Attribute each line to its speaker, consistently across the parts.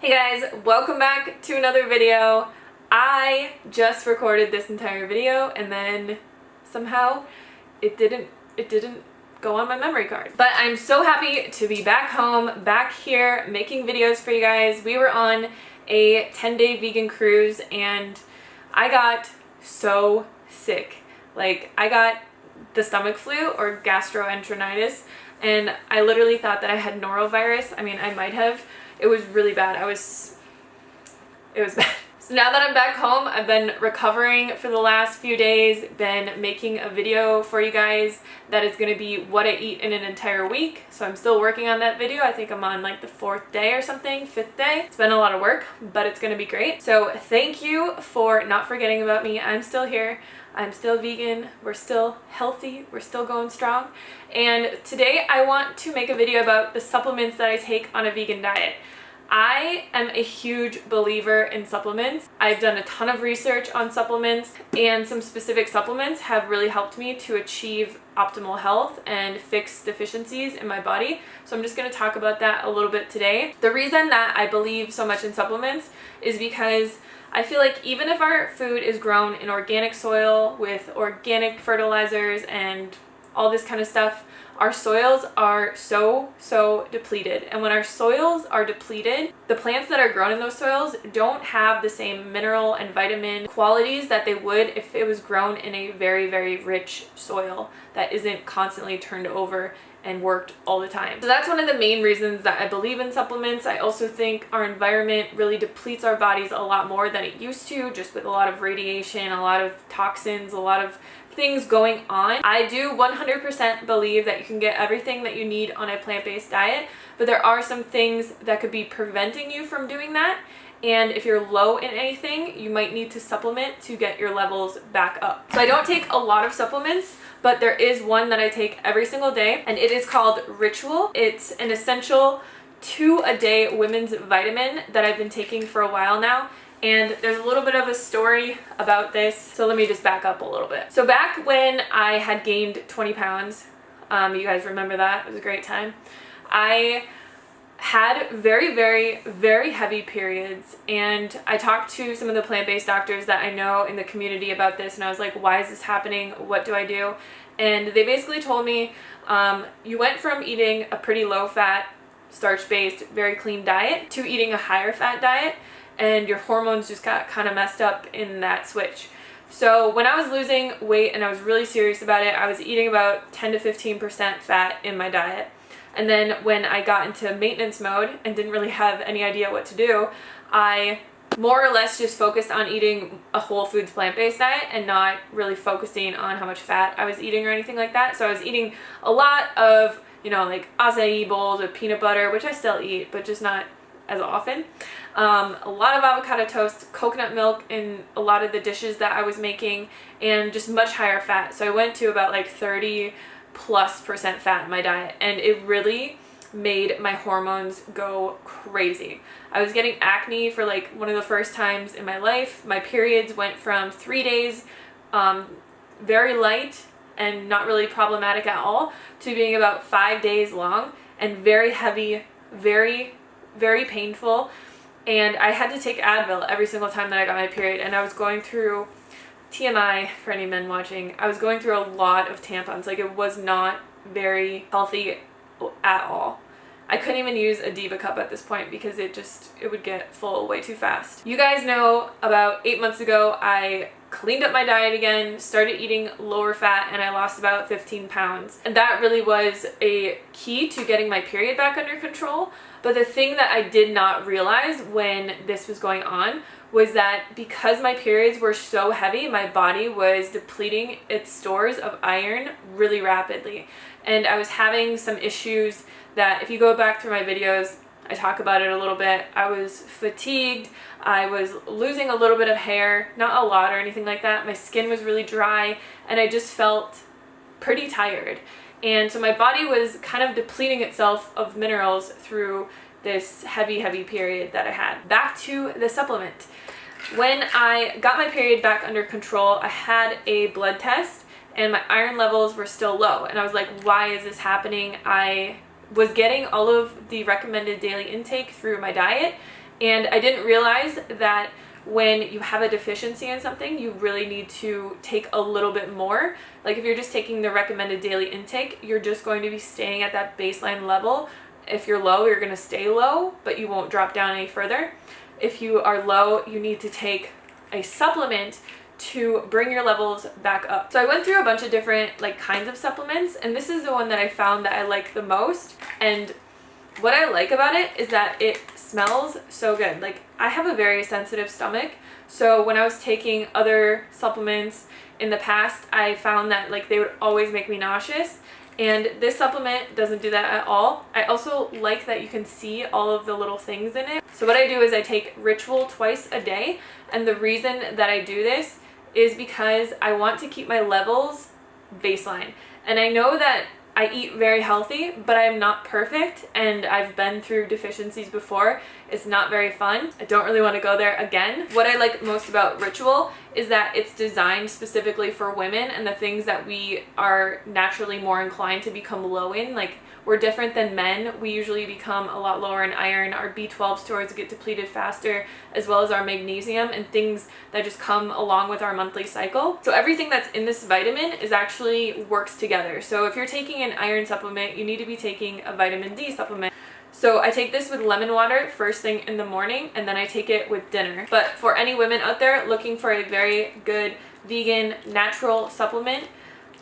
Speaker 1: Hey guys, welcome back to another video. I just recorded this entire video and then somehow it didn't go on my memory card. But I'm so happy to be back home, back here making videos for you guys. We were on a 10-day vegan cruise and I got so sick. Like, I got the stomach flu or gastroenteritis and I literally thought that I had norovirus. I mean, I might have. It was really bad. It was bad. So now that I'm back home, I've been recovering for the last few days, been making a video for you guys that is going to be what I eat in an entire week. So I'm still working on that video. I think I'm on like the 4th day or something, 5th day. It's been a lot of work, but it's going to be great. So thank you for not forgetting about me. I'm still here. I'm still vegan. We're still healthy. We're still going strong. And today I want to make a video about the supplements that I take on a vegan diet. I am a huge believer in supplements. I've done a ton of research on supplements, and some specific supplements have really helped me to achieve optimal health and fix deficiencies in my body. So I'm just going to talk about that a little bit today. The reason that I believe so much in supplements is because I feel like even if our food is grown in organic soil with organic fertilizers and all this kind of stuff, our soils are so depleted. And when our soils are depleted, the plants that are grown in those soils don't have the same mineral and vitamin qualities that they would if it was grown in a very rich soil that isn't constantly turned over and worked all the time. So that's one of the main reasons that I believe in supplements. I also think our environment really depletes our bodies a lot more than it used to, just with a lot of radiation, a lot of toxins, a lot of things going on. I do 100% believe that you can get everything that you need on a plant-based diet, but there are some things that could be preventing you from doing that. And if you're low in anything, you might need to supplement to get your levels back up. So I don't take a lot of supplements, but there is one that I take every single day, and it is called Ritual. It's an essential 2-a-day women's vitamin that I've been taking for a while now. And there's a little bit of a story about this, so let me just back up a little bit. So back when I had gained 20 pounds, you guys remember that? It was a great time. I had very heavy periods, and I talked to some of the plant-based doctors that I know in the community about this, and I was like, why is this happening? What do I do? And they basically told me, you went from eating a pretty low-fat, starch-based, very clean diet to eating a higher fat diet, and your hormones just got kind of messed up in that switch. So when I was losing weight and I was really serious about it, I was eating about 10 to 15% fat in my diet. And then when I got into maintenance mode and didn't really have any idea what to do, I more or less just focused on eating a whole foods plant-based diet and not really focusing on how much fat I was eating or anything like that. So I was eating a lot of, you know, like acai bowls with peanut butter, which I still eat, but just not as often. A lot of avocado toast, coconut milk in a lot of the dishes that I was making, and just much higher fat. So I went to about like 30+% fat in my diet, and it really made my hormones go crazy. I was getting acne for like one of the first times in my life. My periods went from 3 days, very light and not really problematic at all, to being about 5 days long and very heavy, very painful. And I had to take Advil every single time that I got my period, and I was going through, TMI for any men watching, I was going through a lot of tampons. Like, it was not very healthy at all. I couldn't even use a Diva cup at this point because it would get full way too fast. You guys know about 8 months ago I cleaned up my diet again, started eating lower fat, and I lost about 15 pounds. And that really was a key to getting my period back under control. But the thing that I did not realize when this was going on was that because my periods were so heavy, my body was depleting its stores of iron really rapidly. And I was having some issues that, if you go back through my videos, I talk about it a little bit. I was fatigued, I was losing a little bit of hair, not a lot or anything like that. My skin was really dry, and I just felt pretty tired. And so my body was kind of depleting itself of minerals through this heavy period that I had. Back to the supplement. When I got my period back under control, I had a blood test and my iron levels were still low. And I was like, why is this happening? I was getting all of the recommended daily intake through my diet, And I didn't realize that when you have a deficiency in something, you really need to take a little bit more. Like if you're just taking the recommended daily intake, you're just going to be staying at that baseline level. If you're low, you're going to stay low, but you won't drop down any further. If you are low, you need to take a supplement to bring your levels back up. So I went through a bunch of different kinds of supplements, and this is the one that I found that I like the most. And what I like about it is that it smells so good. Like, I have a very sensitive stomach, so when I was taking other supplements in the past, I found that they would always make me nauseous, and this supplement doesn't do that at all. I also like that you can see all of the little things in it. So what I do is I take Ritual twice a day, and the reason that I do this is because I want to keep my levels baseline. And I know that I eat very healthy, but I am not perfect, and I've been through deficiencies before. It's not very fun. I don't really want to go there again. What I like most about Ritual is that it's designed specifically for women and the things that we are naturally more inclined to become low in. Like, we're different than men. We usually become a lot lower in iron. Our B12 stores get depleted faster, as well as our magnesium and things that just come along with our monthly cycle. So everything that's in this vitamin is actually works together. So if you're taking an iron supplement, you need to be taking a vitamin D supplement. So I take this with lemon water first thing in the morning, and then I take it with dinner. But for any women out there looking for a very good vegan natural supplement,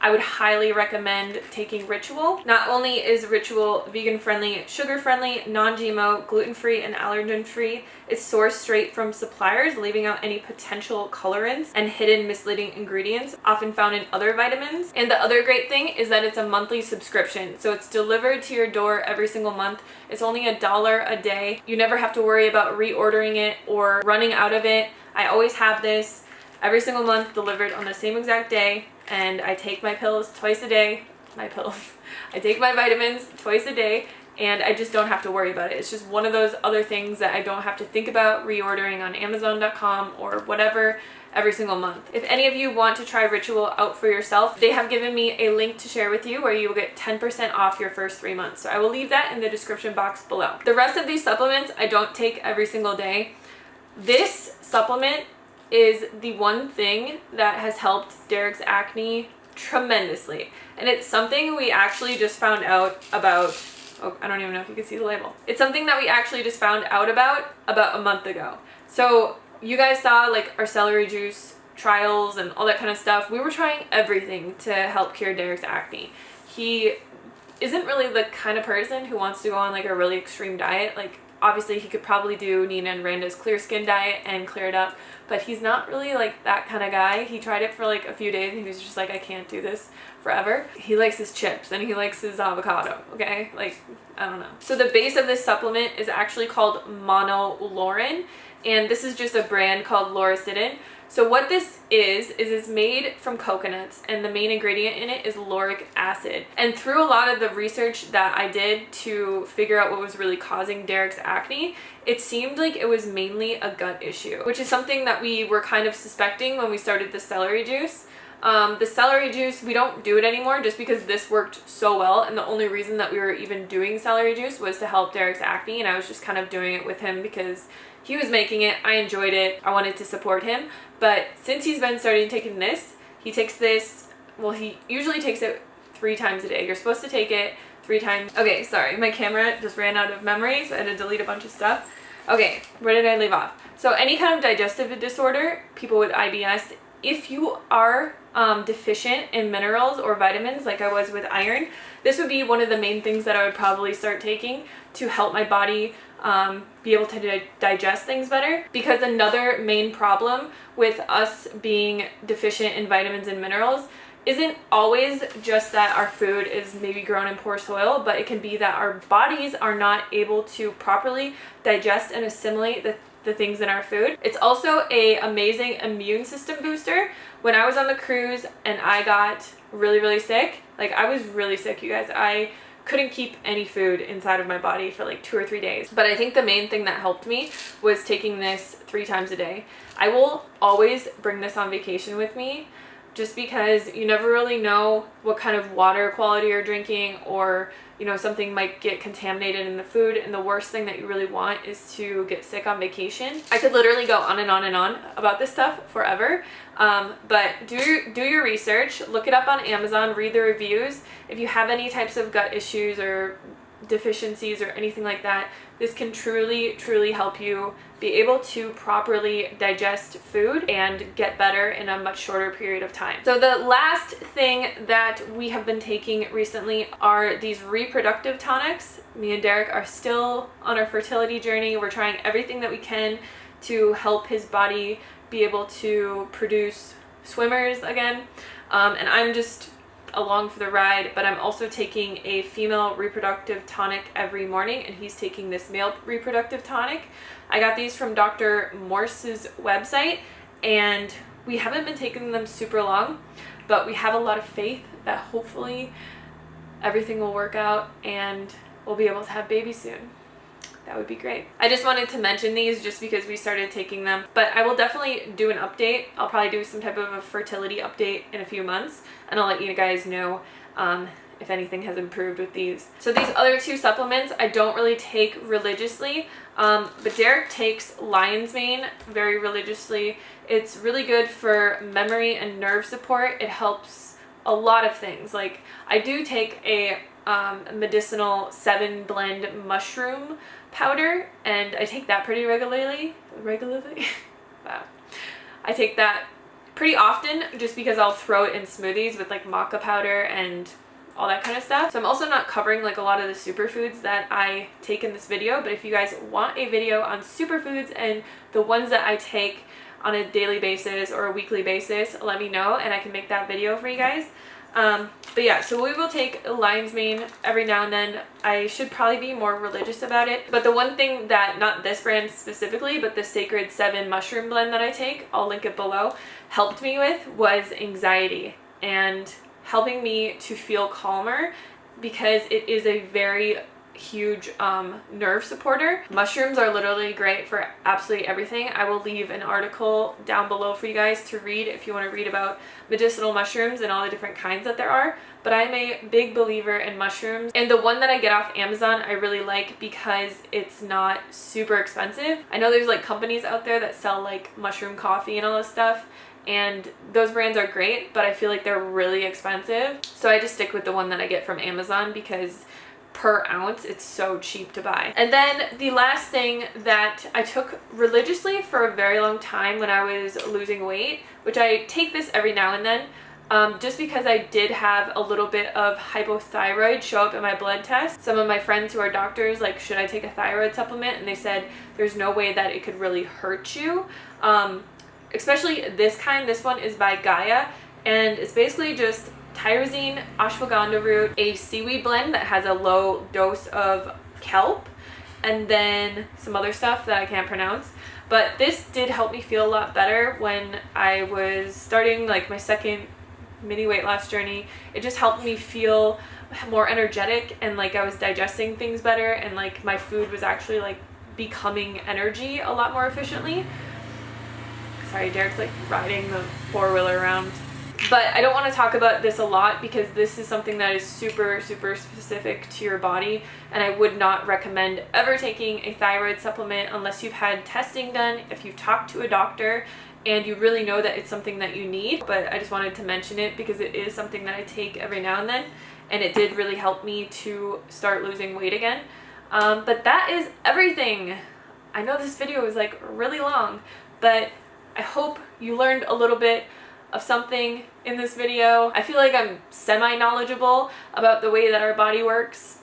Speaker 1: I would highly recommend taking Ritual. Not only is Ritual vegan friendly, sugar friendly, non-GMO, gluten-free, and allergen-free, it's sourced straight from suppliers, leaving out any potential colorants and hidden misleading ingredients often found in other vitamins. And the other great thing is that it's a monthly subscription, so it's delivered to your door every single month. It's only $1 a day. You never have to worry about reordering it or running out of it. I always have this every single month delivered on the same exact day. And I take my pills twice a day. I take my vitamins twice a day, and I just don't have to worry about it. It's just one of those other things that I don't have to think about reordering on Amazon.com or whatever every single month. If any of you want to try Ritual out for yourself, they have given me a link to share with you where you will get 10% off your first 3 months. So I will leave that in the description box below. The rest of these supplements I don't take every single day. This supplement is the one thing that has helped Derek's acne tremendously. And it's something we actually just found out about, oh, I don't even know if you can see the label. It's something that we actually just found out about a month ago. So you guys saw our celery juice trials and all that kind of stuff. We were trying everything to help cure Derek's acne. He isn't really the kind of person who wants to go on a really extreme diet. Obviously he could probably do Nina and Randa's clear skin diet and clear it up, but he's not really that kind of guy. He tried it for a few days and he was just I can't do this forever. He likes his chips and he likes his avocado, okay? I don't know. So the base of this supplement is actually called monolaurin, and this is just a brand called lauricidin. So what this is it's made from coconuts, and the main ingredient in it is lauric acid. And through a lot of the research that I did to figure out what was really causing Derek's acne, it seemed like it was mainly a gut issue, which is something that we were kind of suspecting when we started the celery juice. The celery juice, we don't do it anymore just because this worked so well, and the only reason that we were even doing celery juice was to help Derek's acne, and I was just kind of doing it with him because he was making it, I enjoyed it, I wanted to support him. But since he's been starting taking this, he takes this, well, he usually takes it 3 times a day. You're supposed to take it 3 times. Okay, sorry, my camera just ran out of memory, so I had to delete a bunch of stuff. Okay, where did I leave off? So any kind of digestive disorder, people with IBS, if you are deficient in minerals or vitamins like I was with iron, this would be one of the main things that I would probably start taking to help my body be able to digest things better. Because another main problem with us being deficient in vitamins and minerals isn't always just that our food is maybe grown in poor soil, but it can be that our bodies are not able to properly digest and assimilate the things in our food. It's also an amazing immune system booster. When I was on the cruise and I got really sick, I was really sick, you guys. I couldn't keep any food inside of my body for 2 or 3 days. But I think the main thing that helped me was taking this 3 times a day. I will always bring this on vacation with me, just because you never really know what kind of water quality you're drinking, or you know, something might get contaminated in the food, and the worst thing that you really want is to get sick on vacation. I could literally go on and on and on about this stuff forever, but do your research, look it up on Amazon, read the reviews. If you have any types of gut issues or deficiencies or anything like that, this can truly help you be able to properly digest food and get better in a much shorter period of time. So the last thing that we have been taking recently are these reproductive tonics. Me and Derek are still on our fertility journey. We're trying everything that we can to help his body be able to produce swimmers again, and I'm just along for the ride, but I'm also taking a female reproductive tonic every morning, and he's taking this male reproductive tonic. I got these from Dr. Morse's website, and we haven't been taking them super long, but we have a lot of faith that hopefully everything will work out and we'll be able to have babies soon. That would be great. I just wanted to mention these just because we started taking them, but I will definitely do an update. I'll probably do some type of a fertility update in a few months, and I'll let you guys know if anything has improved with these. So these other two supplements I don't really take religiously, but Derek takes lion's mane very religiously. It's really good for memory and nerve support. It helps a lot of things. Like, I do take a medicinal 7-blend mushroom powder, and I take that pretty regularly. Wow. I take that pretty often just because I'll throw it in smoothies with like maca powder and all that kind of stuff. So I'm also not covering like a lot of the superfoods that I take in this video, but if you guys want a video on superfoods and the ones that I take on a daily basis or a weekly basis, let me know and I can make that video for you guys. But yeah, so we will take lion's mane every now and then. I should probably be more religious about it. But the one thing that, not this brand specifically, but the Sacred 7 mushroom blend that I take, I'll link it below, helped me with was anxiety and helping me to feel calmer, because it is a very huge nerve supporter. Mushrooms are literally great for absolutely everything. I will leave an article down below for you guys to read if you want to read about medicinal mushrooms and all the different kinds that there are, but I'm a big believer in mushrooms, and the one that I get off Amazon I really like because it's not super expensive. I know there's like companies out there that sell like mushroom coffee and all this stuff, and those brands are great, but I feel like they're really expensive, so I just stick with the one that I get from Amazon because per ounce it's so cheap to buy. And then the last thing that I took religiously for a very long time when I was losing weight, which I take this every now and then, just because I did have a little bit of hypothyroid show up in my blood test. Some of my friends who are doctors, like, should I take a thyroid supplement? And they said there's no way that it could really hurt you. Especially this kind. This one is by Gaia, and it's basically just tyrosine, ashwagandha root, a seaweed blend that has a low dose of kelp, and then some other stuff that I can't pronounce. But this did help me feel a lot better when I was starting like my second mini weight loss journey. It just helped me feel more energetic, and like I was digesting things better, and like my food was actually like becoming energy a lot more efficiently. Sorry, Derek's like riding the four-wheeler around. But I don't want to talk about this a lot because this is something that is super specific to your body, and I would not recommend ever taking a thyroid supplement unless you've had testing done, if you've talked to a doctor and you really know that it's something that you need. But I just wanted to mention it because it is something that I take every now and then, and it did really help me to start losing weight again. But that is everything. I know this video was like really long, but I hope you learned a little bit of something in this video. I feel like I'm semi-knowledgeable about the way that our body works,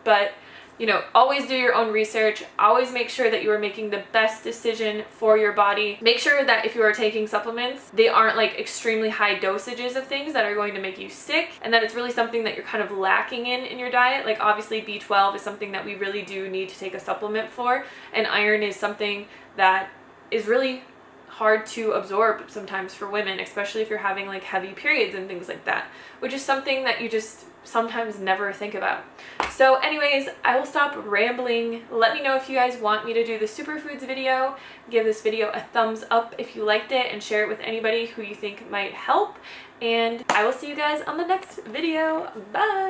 Speaker 1: but you know, always do your own research. Always make sure that you are making the best decision for your body. Make sure that if you are taking supplements, they aren't like extremely high dosages of things that are going to make you sick, and that it's really something that you're kind of lacking in your diet. Like obviously B12 is something that we really do need to take a supplement for, and iron is something that is really hard to absorb sometimes for women, especially if you're having like heavy periods and things like that, which is something that you just sometimes never think about. So anyways, I will stop rambling. Let me know if you guys want me to do the superfoods video. Give this video a thumbs up if you liked it, and share it with anybody who you think might help, and I will see you guys on the next video. Bye!